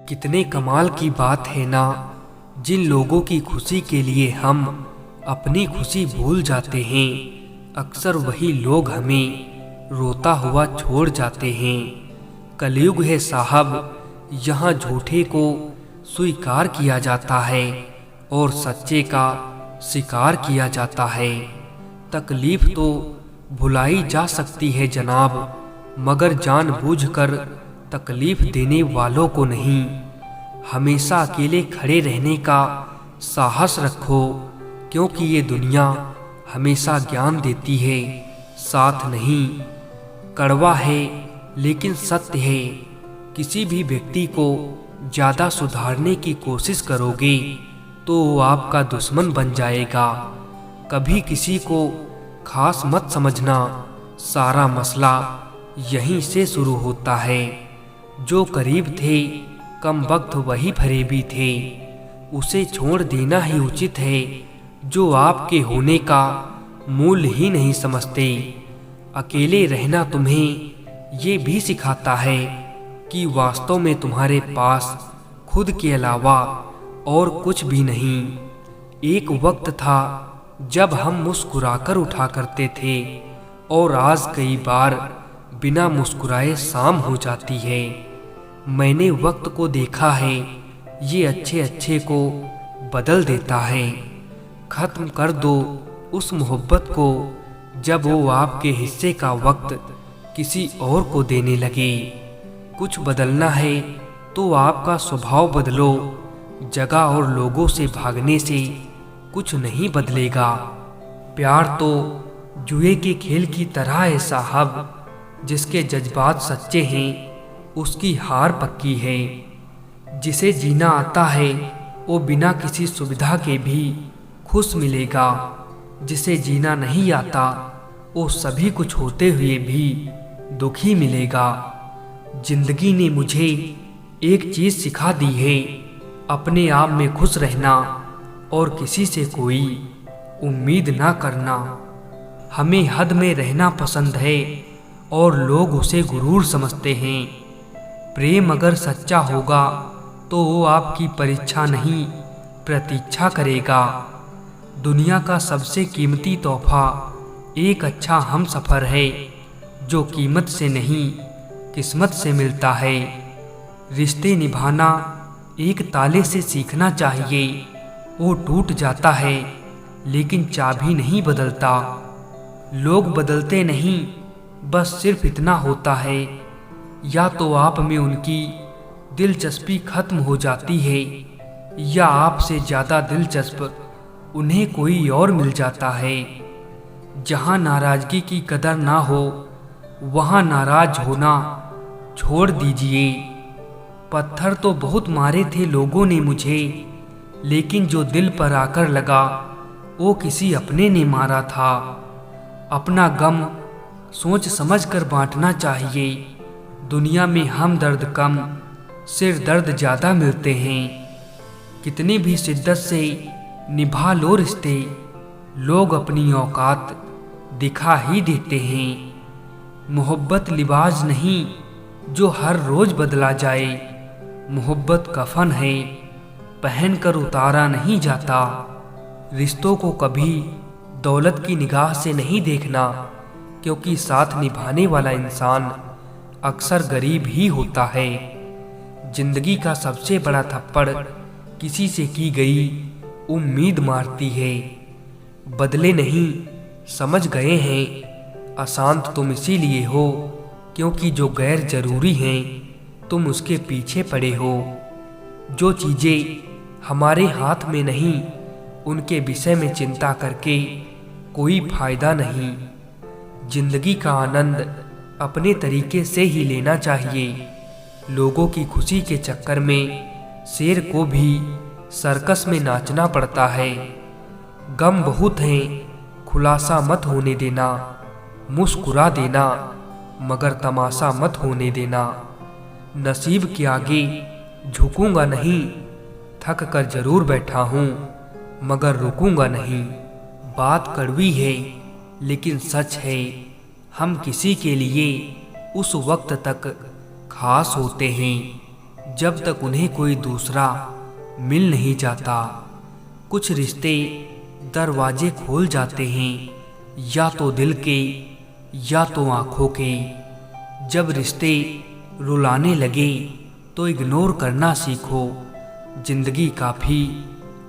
कितने कमाल की बात है ना, जिन लोगों की खुशी के लिए हम अपनी खुशी भूल जाते हैं, अक्सर वही लोग हमें रोता हुआ छोड़ जाते हैं। कलयुग है साहब, यहाँ झूठे को स्वीकार किया जाता है और सच्चे का शिकार किया जाता है। तकलीफ तो भुलाई जा सकती है जनाब, मगर जानबूझकर तकलीफ देने वालों को नहीं। हमेशा अकेले खड़े रहने का साहस रखो, क्योंकि ये दुनिया हमेशा ज्ञान देती है, साथ नहीं। कड़वा है लेकिन सत्य है। किसी भी व्यक्ति को ज़्यादा सुधारने की कोशिश करोगे तो वो आपका दुश्मन बन जाएगा। कभी किसी को खास मत समझना, सारा मसला यहीं से शुरू होता है। जो करीब थे कम वक्त वही फरेबी थे, उसे छोड़ देना ही उचित है जो आपके होने का मूल्य ही नहीं समझते। अकेले रहना तुम्हें ये भी सिखाता है कि वास्तव में तुम्हारे पास खुद के अलावा और कुछ भी नहीं। एक वक्त था जब हम मुस्कुराकर उठा करते थे और आज कई बार बिना मुस्कुराए शाम हो जाती है। मैंने वक्त को देखा है, ये अच्छे अच्छे को बदल देता है। खत्म कर दो उस मोहब्बत को जब वो आपके हिस्से का वक्त किसी और को देने लगे। कुछ बदलना है तो आपका स्वभाव बदलो, जगह और लोगों से भागने से कुछ नहीं बदलेगा। प्यार तो जुए के खेल की तरह है साहब, जिसके जज्बात सच्चे हैं उसकी हार पक्की है। जिसे जीना आता है वो बिना किसी सुविधा के भी खुश मिलेगा। जिसे जीना नहीं आता वो सभी कुछ होते हुए भी दुखी मिलेगा। जिंदगी ने मुझे एक चीज सिखा दी है, अपने आप में खुश रहना और किसी से कोई उम्मीद ना करना। हमें हद में रहना पसंद है और लोग उसे गुरूर समझते हैं। प्रेम अगर सच्चा होगा तो वो आपकी परीक्षा नहीं प्रतीक्षा करेगा। दुनिया का सबसे कीमती तोहफा एक अच्छा हमसफर है, जो कीमत से नहीं किस्मत से मिलता है। रिश्ते निभाना एक ताले से सीखना चाहिए, वो टूट जाता है लेकिन चाबी नहीं बदलता। लोग बदलते नहीं, बस सिर्फ इतना होता है, या तो आप में उनकी दिलचस्पी खत्म हो जाती है या आपसे ज़्यादा दिलचस्प उन्हें कोई और मिल जाता है। जहाँ नाराज़गी की कदर ना हो वहाँ नाराज होना छोड़ दीजिए। पत्थर तो बहुत मारे थे लोगों ने मुझे, लेकिन जो दिल पर आकर लगा वो किसी अपने ने मारा था। अपना गम सोच समझ कर बांटना चाहिए। दुनिया में हम दर्द कम, सिर दर्द ज़्यादा मिलते हैं। कितनी भी शिद्दत से निभा लो रिश्ते, लोग अपनी औकात दिखा ही देते हैं। मोहब्बत लिबास नहीं जो हर रोज़ बदला जाए, मोहब्बत कफन है पहन कर उतारा नहीं जाता। रिश्तों को कभी दौलत की निगाह से नहीं देखना, क्योंकि साथ निभाने वाला इंसान अक्सर गरीब ही होता है। जिंदगी का सबसे बड़ा थप्पड़ किसी से की गई उम्मीद मारती है। बदले नहीं, समझ गए हैं। अशांत तुम इसीलिए हो क्योंकि जो गैर जरूरी हैं तुम उसके पीछे पड़े हो। जो चीज़ें हमारे हाथ में नहीं उनके विषय में चिंता करके कोई फायदा नहीं। जिंदगी का आनंद अपने तरीके से ही लेना चाहिए। लोगों की खुशी के चक्कर में शेर को भी सर्कस में नाचना पड़ता है। गम बहुत हैं, खुलासा मत होने देना। मुस्कुरा देना मगर तमाशा मत होने देना। नसीब के आगे झुकूंगा नहीं, थक कर जरूर बैठा हूँ मगर रुकूंगा नहीं। बात कड़वी है लेकिन सच है, हम किसी के लिए उस वक्त तक खास होते हैं जब तक उन्हें कोई दूसरा मिल नहीं जाता। कुछ रिश्ते दरवाजे खोल जाते हैं, या तो दिल के या तो आंखों के। जब रिश्ते रुलाने लगे तो इग्नोर करना सीखो, जिंदगी काफी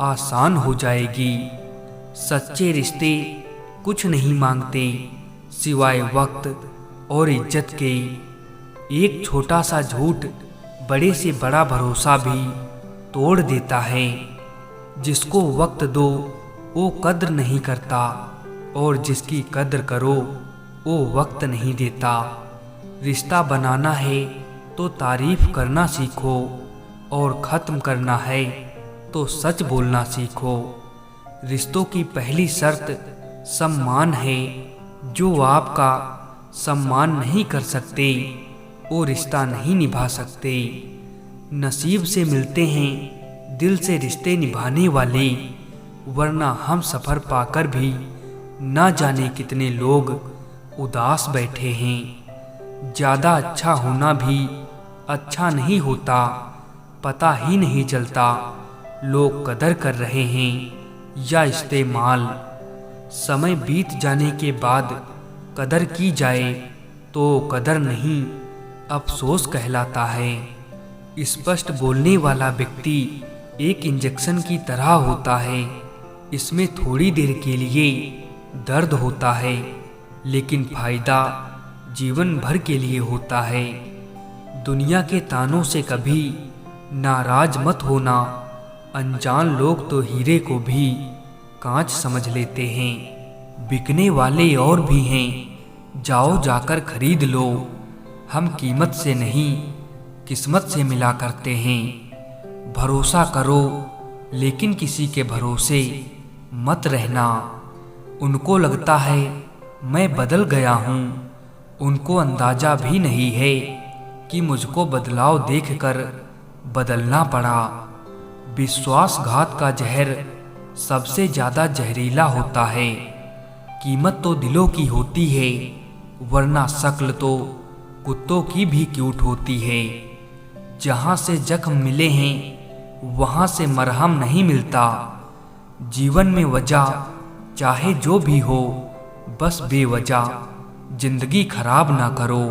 आसान हो जाएगी। सच्चे रिश्ते कुछ नहीं मांगते सिवाय वक्त और इज्जत के। एक छोटा सा झूठ बड़े से बड़ा भरोसा भी तोड़ देता है। जिसको वक्त दो वो कद्र नहीं करता, और जिसकी कद्र करो वो वक्त नहीं देता। रिश्ता बनाना है तो तारीफ करना सीखो, और ख़त्म करना है तो सच बोलना सीखो। रिश्तों की पहली शर्त सम्मान है। जो आपका सम्मान नहीं कर सकते वो रिश्ता नहीं निभा सकते। नसीब से मिलते हैं दिल से रिश्ते निभाने वाले, वरना हम सफ़र पाकर भी ना जाने कितने लोग उदास बैठे हैं। ज़्यादा अच्छा होना भी अच्छा नहीं होता, पता ही नहीं चलता लोग कदर कर रहे हैं या इस्तेमाल। समय बीत जाने के बाद कदर की जाए तो कदर नहीं, अफसोस कहलाता है। स्पष्ट बोलने वाला व्यक्ति एक इंजेक्शन की तरह होता है। इसमें थोड़ी देर के लिए दर्द होता है, लेकिन फायदा जीवन भर के लिए होता है। दुनिया के तानों से कभी नाराज मत होना। अनजान लोग तो हीरे को भी कांच समझ लेते हैं। बिकने वाले और भी हैं, जाओ जाकर खरीद लो। हम कीमत से नहीं किस्मत से मिला करते हैं। भरोसा करो लेकिन किसी के भरोसे मत रहना। उनको लगता है मैं बदल गया हूँ, उनको अंदाजा भी नहीं है कि मुझको बदलाव देखकर बदलना पड़ा। विश्वासघात का जहर सबसे ज़्यादा जहरीला होता है। कीमत तो दिलों की होती है, वरना शक्ल तो कुत्तों की भी क्यूट होती है। जहाँ से जख्म मिले हैं वहाँ से मरहम नहीं मिलता। जीवन में वजह चाहे जो भी हो, बस बेवजह जिंदगी खराब ना करो।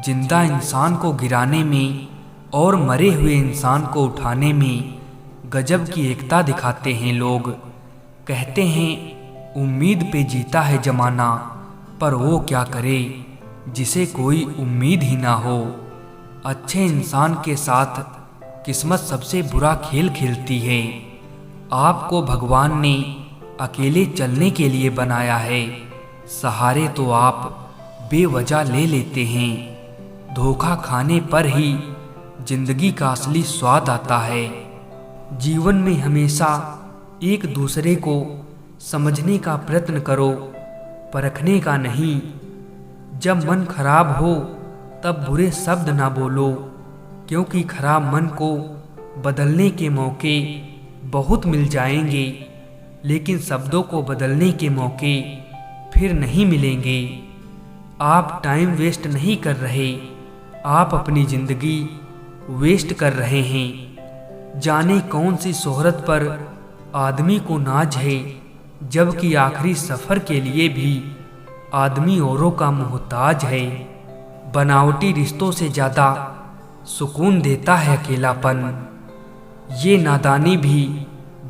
जिंदा इंसान को गिराने में और मरे हुए इंसान को उठाने में गजब की एकता दिखाते हैं लोग। कहते हैं उम्मीद पे जीता है जमाना, पर वो क्या करे जिसे कोई उम्मीद ही ना हो। अच्छे इंसान के साथ किस्मत सबसे बुरा खेल खेलती है। आपको भगवान ने अकेले चलने के लिए बनाया है, सहारे तो आप बेवजह ले लेते हैं। धोखा खाने पर ही जिंदगी का असली स्वाद आता है। जीवन में हमेशा एक दूसरे को समझने का प्रयत्न करो, परखने का नहीं। जब मन खराब हो तब बुरे शब्द ना बोलो, क्योंकि खराब मन को बदलने के मौके बहुत मिल जाएंगे, लेकिन शब्दों को बदलने के मौके फिर नहीं मिलेंगे। आप टाइम वेस्ट नहीं कर रहे, आप अपनी ज़िंदगी वेस्ट कर रहे हैं। जाने कौन सी शोहरत पर आदमी को नाज है, जबकि आखिरी सफ़र के लिए भी आदमी औरों का मोहताज है। बनावटी रिश्तों से ज़्यादा सुकून देता है अकेलापन। ये नादानी भी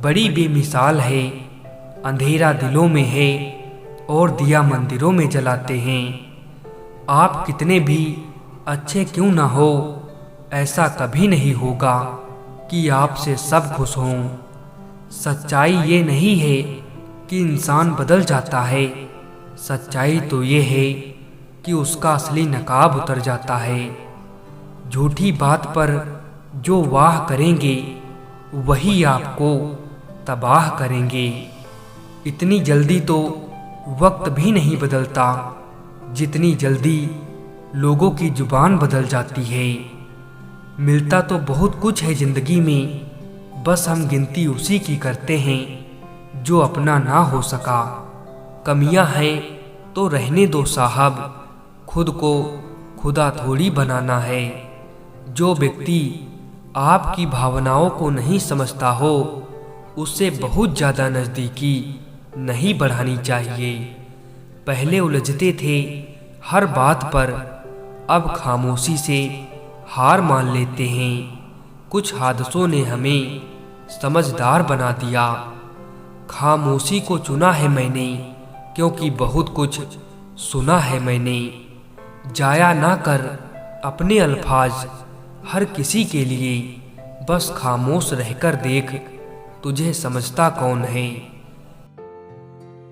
बड़ी बेमिसाल है। अंधेरा दिलों में है और दिया मंदिरों में जलाते हैं। आप कितने भी अच्छे क्यों ना हो, ऐसा कभी नहीं होगा कि आपसे सब खुश हों। सच्चाई ये नहीं है कि इंसान बदल जाता है, सच्चाई तो ये है कि उसका असली नकाब उतर जाता है। झूठी बात पर जो वाह करेंगे वही आपको तबाह करेंगे। इतनी जल्दी तो वक्त भी नहीं बदलता जितनी जल्दी लोगों की जुबान बदल जाती है। मिलता तो बहुत कुछ है ज़िंदगी में, बस हम गिनती उसी की करते हैं जो अपना ना हो सका। कमियां हैं तो रहने दो साहब, खुद को खुदा थोड़ी बनाना है। जो व्यक्ति आपकी भावनाओं को नहीं समझता हो उससे बहुत ज़्यादा नज़दीकी नहीं बढ़ानी चाहिए। पहले उलझते थे हर बात पर, अब खामोशी से हार मान लेते हैं। कुछ हादसों ने हमें समझदार बना दिया। खामोशी को चुना है मैंने, क्योंकि बहुत कुछ सुना है मैंने। जाया ना कर अपने अल्फाज हर किसी के लिए, बस खामोश रहकर देख तुझे समझता कौन है।